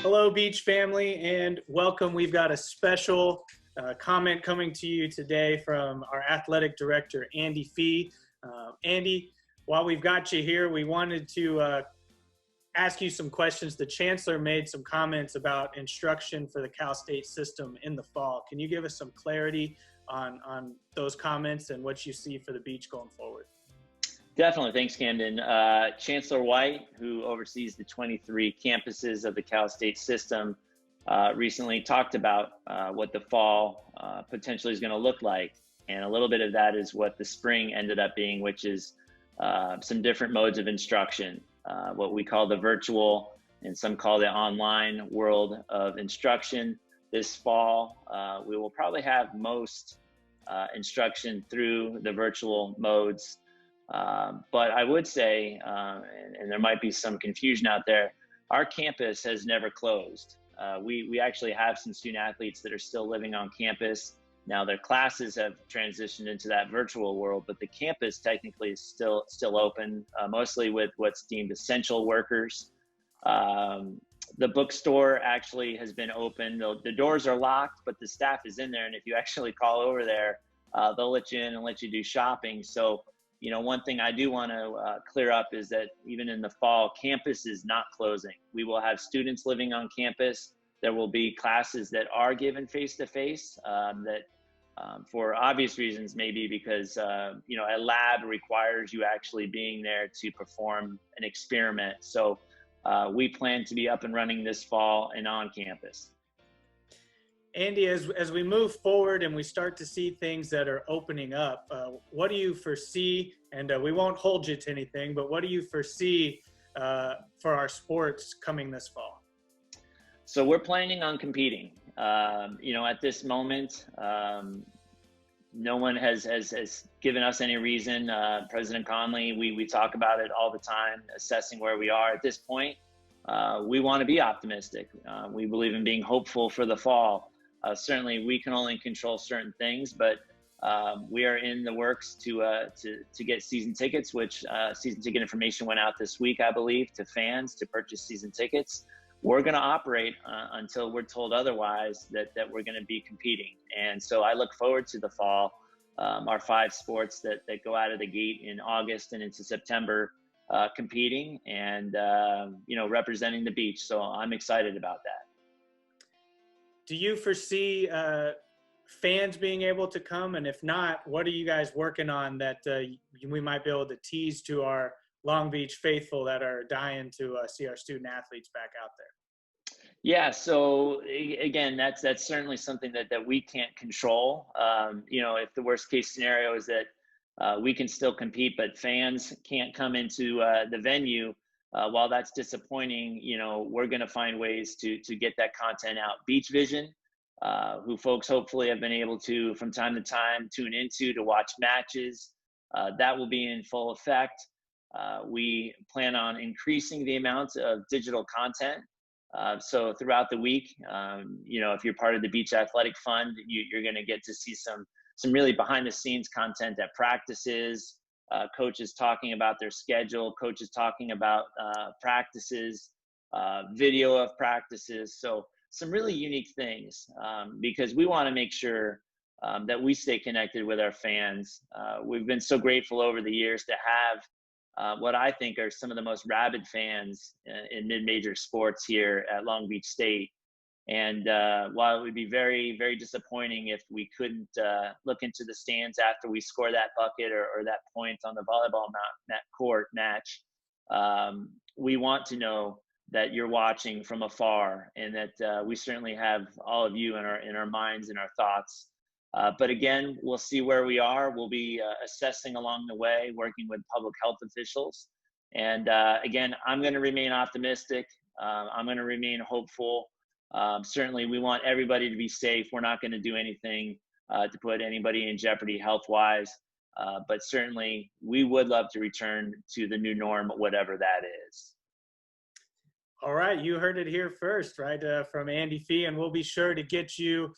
Hello, Beach family, and welcome. We've got a special comment coming to you today from our athletic director, Andy Fee. Andy, while we've got you here, we wanted to ask you some questions. The Chancellor made some comments about instruction for the Cal State system in the fall. Can you give us some clarity on those comments and what you see for the Beach going forward? Definitely. Thanks, Camden. Chancellor White, who oversees the 23 campuses of the Cal State system, recently talked about what the fall potentially is going to look like. And a little bit of that is what the spring ended up being, which is some different modes of instruction, what we call the virtual and some call the online world of instruction. This fall, we will probably have most instruction through the virtual modes. But I would say, and there might be some confusion out there, our campus has never closed. We actually have some student athletes that are still living on campus. Now their classes have transitioned into that virtual world, but the campus technically is still open, mostly with what's deemed essential workers. The bookstore actually has been open. The doors are locked, but the staff is in there. And if you actually call over there, they'll let you in and let you do shopping. So, you know, one thing I do want to clear up is that even in the fall, campus is not closing. We will have students living on campus. There will be classes that are given face-to-face that for obvious reasons, maybe because, you know, a lab requires you actually being there to perform an experiment. So we plan to be up and running this fall and on campus. Andy, as we move forward and we start to see things that are opening up, what do you foresee, and we won't hold you to anything, but what do you foresee for our sports coming this fall? So we're planning on competing. You know, at this moment, no one has given us any reason. President Conley, we talk about it all the time, assessing where we are at this point. We want to be optimistic. We believe in being hopeful for the fall. Certainly, we can only control certain things, but we are in the works to get season tickets, which season ticket information went out this week, I believe, to fans to purchase season tickets. We're going to operate until we're told otherwise that we're going to be competing. And so I look forward to the fall, our 5 sports that go out of the gate in August and into September, competing and, you know, representing the Beach. So I'm excited about that. Do you foresee fans being able to come? And if not, what are you guys working on that we might be able to tease to our Long Beach faithful that are dying to see our student athletes back out there? Yeah, so again, that's certainly something that we can't control. You know, if the worst case scenario is that we can still compete, but fans can't come into the venue, while that's disappointing, you know, we're going to find ways to get that content out. Beach Vision, who folks hopefully have been able to, from time to time, tune into to watch matches, that will be in full effect. We plan on increasing the amount of digital content. So throughout the week, you know, if you're part of the Beach Athletic Fund, you're going to get to see some really behind the scenes content at practices, coaches talking about their schedule, coaches talking about practices, video of practices. So some really unique things because we want to make sure that we stay connected with our fans. We've been so grateful over the years to have what I think are some of the most rabid fans in mid-major sports here at Long Beach State. And while it would be very, very disappointing if we couldn't look into the stands after we score that bucket or that point on the volleyball court match, we want to know that you're watching from afar and that we certainly have all of you in our minds and our thoughts. But again, we'll see where we are. We'll be assessing along the way, working with public health officials. And again, I'm going to remain optimistic. I'm going to remain hopeful. Certainly, we want everybody to be safe. We're not going to do anything to put anybody in jeopardy health-wise. But certainly, we would love to return to the new norm, whatever that is. All right, you heard it here first, right, from Andy Fee, and we'll be sure to get you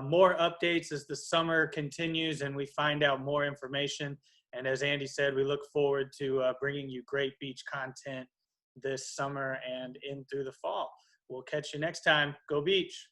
more updates as the summer continues and we find out more information. And as Andy said, we look forward to bringing you great beach content this summer and in through the fall. We'll catch you next time. Go Beach.